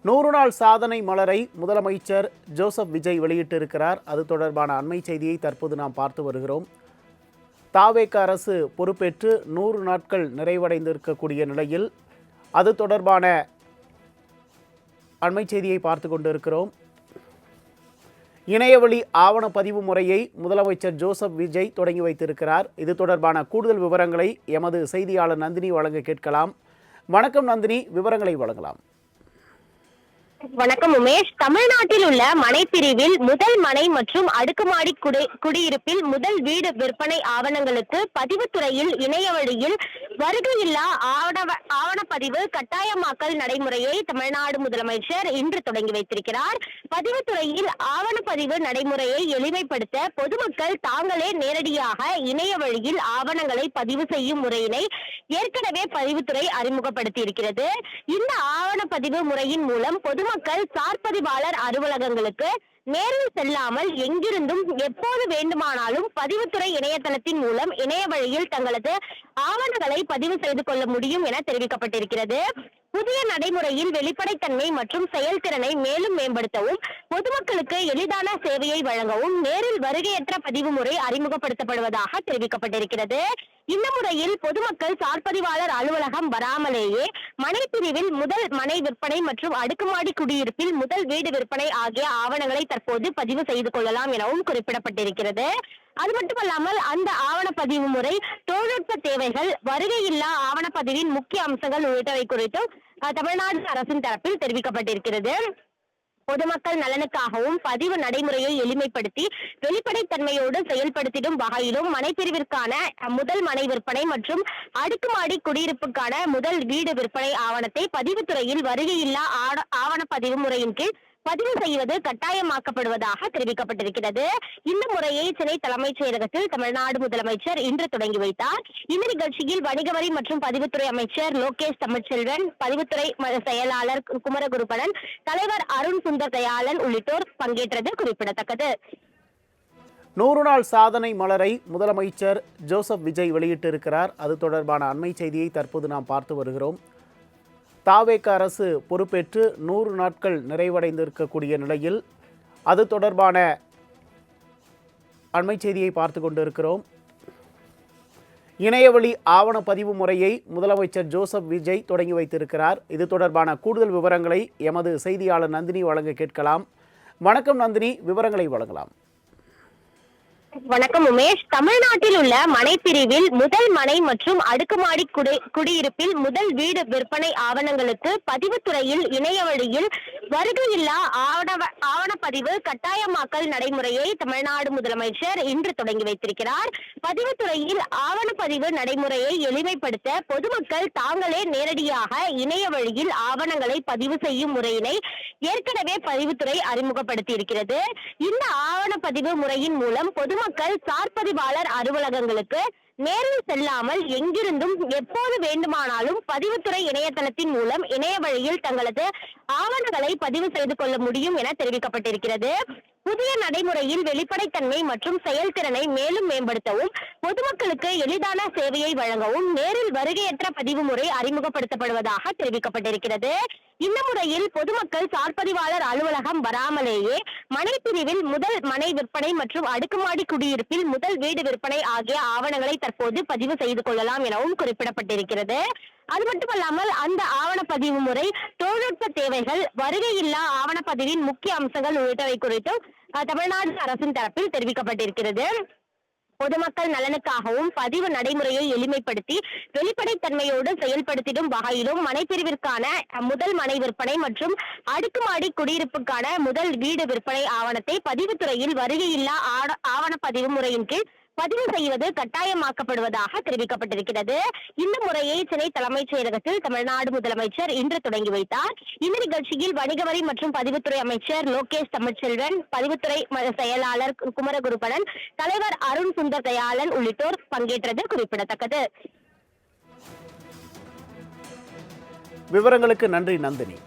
100 நாள் சாதனை மலரை முதலமைச்சர் ஜோசப் விஜய் வெளியிட்டிருக்கிறார். அது தொடர்பான அண்மை செய்தியை தற்போது நாம் பார்த்து வருகிறோம். தாவேக அரசு பொறுப்பேற்று 100 நாட்கள் நிறைவடைந்திருக்கக்கூடிய நிலையில் அது தொடர்பான அண்மை செய்தியை பார்த்து கொண்டிருக்கிறோம். இணையவழி ஆவணப்பதிவு முறையை முதலமைச்சர் ஜோசப் விஜய் தொடங்கி வைத்திருக்கிறார். இது தொடர்பான கூடுதல் விவரங்களை எமது செய்தியாளர் நந்தினி வழங்க கேட்கலாம். வணக்கம் நந்தினி, விவரங்களை வழங்கலாம். வணக்கம் உமேஷ். தமிழ்நாட்டில் உள்ள மனைப்பிரிவில் முதல் மனை மற்றும் அடுக்குமாடி குடியிருப்பில் முதல் வீடு விற்பனை ஆவணங்களுக்கு பதிவுத்துறையில் இணைய வழியில் வருகையில்லா ஆவணப்பதிவு கட்டாயமாக்கல் நடைமுறையை தமிழ்நாடு முதலமைச்சர் இன்று தொடங்கி வைத்திருக்கிறார். பதிவுத்துறையில் ஆவணப்பதிவு நடைமுறையை எளிமைப்படுத்த பொதுமக்கள் தாங்களே நேரடியாக இணைய வழியில் ஆவணங்களை பதிவு செய்யும் முறையினை ஏற்கனவே பதிவுத்துறை அறிமுகப்படுத்தி இருக்கிறது. இந்த ஆவணப்பதிவு முறையின் மூலம் பொதுமக்கள் சார்பதிவாளர் அலுவலகங்களுக்கு நேரில் செல்லாமல் எங்கிருந்தும் எப்போது வேண்டுமானாலும் பதிவுத்துறை இணையதளத்தின் மூலம் இணைய வழியில் தங்களது ஆவணங்களை பதிவு செய்து கொள்ள முடியும் என தெரிவிக்கப்பட்டிருக்கிறது. புதிய நடைமுறையில் வெளிப்படைத்தன்மை மற்றும் செயல்திறனை மேலும் மேம்படுத்தவும் பொதுமக்களுக்கு எளிதான சேவையை வழங்கவும் நேரில் வருகையற்ற பதிவு முறை அறிமுகப்படுத்தப்படுவதாக தெரிவிக்கப்பட்டிருக்கிறது. இந்த முறையில் பொதுமக்கள் சார்பதிவாளர் அலுவலகம் வராமலேயே மனைப்பிரிவில் முதல் மனை விற்பனை மற்றும் அடுக்குமாடி குடியிருப்பில் முதல் வீடு விற்பனை ஆகிய ஆவணங்களை தற்போது பதிவு செய்து கொள்ளலாம் எனவும் குறிப்பிடப்பட்டிருக்கிறது. அது மட்டுமல்லாமல் அந்த ஆவணப்பதிவு முறை, தொழில்நுட்ப தேவைகள், வருகையில்லா ஆவணப்பதிவின் முக்கிய அம்சங்கள் உள்ளிட்டவை குறித்தும் தமிழ்நாடு அரசின் தரப்பில் தெரிவிக்கப்பட்டிருக்கிறது. பொதுமக்கள் நலனுக்காகவும் பதிவு நடைமுறையை எளிமைப்படுத்தி வெளிப்படைத்தன்மையோடு செயல்படுத்திடும் வகையிலும் மனைப்பிரிவிற்கான முதல் மனை விற்பனை மற்றும் அடுக்குமாடி குடியிருப்புக்கான முதல் வீடு விற்பனை ஆவணத்தை பதிவுத்துறையில் வருகையில்லா ஆவணப்பதிவு முறையின் கீழ் பதிவு செய்வது கட்டாயமாக்கப்படுவதாக தெரிவிக்கப்பட்டிருக்கிறது. இந்த முறையை சென்னை தலைமைச் செயலகத்தில் தமிழ்நாடு முதலமைச்சர் இன்று தொடங்கி வைத்தார். இந்த நிகழ்ச்சியில் வணிக வரி மற்றும் பதிவுத்துறை அமைச்சர் லோகேஷ் தமிழ்ச்செல்வன், பதிவுத்துறை செயலாளர் குமரகுருபரன், தலைவர் அருண் சுந்தர் தயாளன் உள்ளிட்டோர் பங்கேற்றது குறிப்பிடத்தக்கது. 100 நாள் சாதனை மலரை முதலமைச்சர் ஜோசப் விஜய் வெளியிட்டிருக்கிறார். அது தொடர்பான அண்மை செய்தியை தற்போது நாம் பார்த்து வருகிறோம். தாவேக அரசு பொறுப்பேற்று 100 நாட்கள் நிறைவடைந்திருக்கக்கூடிய நிலையில் அது தொடர்பான அண்மை செய்தியை பார்த்து கொண்டிருக்கிறோம். இணையவழி ஆவணப்பதிவு முறையை முதலமைச்சர் ஜோசப் விஜய் தொடங்கி வைத்திருக்கிறார். இது தொடர்பான கூடுதல் விவரங்களை எமது செய்தியாளர் நந்தினி வழங்க கேட்கலாம். வணக்கம் நந்தினி, விவரங்களை வழங்கலாம். வணக்கம் உமேஷ். தமிழ்நாட்டில் உள்ள மனைப்பிரிவில் முதல் மனை மற்றும் அடுக்குமாடி குடியிருப்பில் முதல் வீடு விற்பனை ஆவணங்களுக்கு பதிவுத்துறையில் இணைய வழியில் வருகையில்லா ஆவணப்பதிவு கட்டாயமாக்கல் நடைமுறையை தமிழ்நாடு முதலமைச்சர் இன்று தொடங்கி வைத்திருக்கிறார். பதிவுத்துறையில் ஆவணப்பதிவு நடைமுறையை எளிமைப்படுத்த பொதுமக்கள் தாங்களே நேரடியாக இணைய வழியில் ஆவணங்களை பதிவு செய்யும் முறையினை ஏற்கனவே பதிவுத்துறை அறிமுகப்படுத்தி இருக்கிறது. இந்த ஆவணப்பதிவு முறையின் மூலம் பொதுமக்கள் சார்பதிவாளர் அலுவலகங்களுக்கு நேரில் செல்லாமல் எங்கிருந்தும் எப்போது வேண்டுமானாலும் பதிவுத்துறை இணையதளத்தின் மூலம் இணைய வழியில் தங்களது ஆவணங்களை பதிவு செய்து கொள்ள முடியும் என தெரிவிக்கப்பட்டிருக்கிறது. புதிய நடைமுறையில் வெளிப்படைத்தன்மை மற்றும் செயல்திறனை மேலும் மேம்படுத்தவும் பொதுமக்களுக்கு எளிதான சேவையை வழங்கவும் நேரில் வருகையற்ற பதிவு முறை அறிமுகப்படுத்தப்படுவதாக தெரிவிக்கப்பட்டிருக்கிறது. இந்த முறையில் பொதுமக்கள் சார்பதிவாளர் அலுவலகம் வராமலேயே மனைப்பிரிவில் முதல் மனை விற்பனை மற்றும் அடுக்குமாடி குடியிருப்பில் முதல் வீடு விற்பனை ஆகிய ஆவணங்களை தற்போது பதிவு செய்து கொள்ளலாம் எனவும் குறிப்பிடப்பட்டிருக்கிறது. அது மட்டுமல்லாமல் அந்த ஆவணப்பதிவு முறை, தொழில்நுட்ப தேவைகள், வருகையில்லா ஆவணப்பதிவின் முக்கிய அம்சங்கள் உள்ளிட்டவை குறித்தும் தமிழ்நாடு அரசின் தரப்பில் தெரிவிக்கப்பட்டிருக்கிறது. பொதுமக்கள் நலனுக்காகவும் பதிவு நடைமுறையை எளிமைப்படுத்தி வெளிப்படைத்தன்மையோடு செயல்படுத்திடும் வகையிலும் மனைப்பிரிவிற்கான முதல் மனை விற்பனை மற்றும் அடுக்குமாடி குடியிருப்புக்கான முதல் வீடு விற்பனை ஆவணத்தை பதிவுத்துறையில் வருகையில்லா ஆவணப்பதிவு முறையின் கீழ் பதிவு செய்வது கட்டாயமாக்கப்படுவதாக தெரிவிக்கப்பட்டிருக்கிறது. இந்த முறையை சென்னை தலைமைச் செயலகத்தில் தமிழ்நாடு முதலமைச்சர் இன்று தொடங்கி வைத்தார். இந்த நிகழ்ச்சியில் வணிக வரி மற்றும் பதிவுத்துறை அமைச்சர் லோகேஷ் தமிழ்ச்செல்வன், பதிவுத்துறை செயலாளர் குமரகுருபரன், தலைவர் அருண் சுந்தர் தயாளன் உள்ளிட்டோர் பங்கேற்றது குறிப்பிடத்தக்கது. விவரங்களுக்கு நன்றி நந்தினி.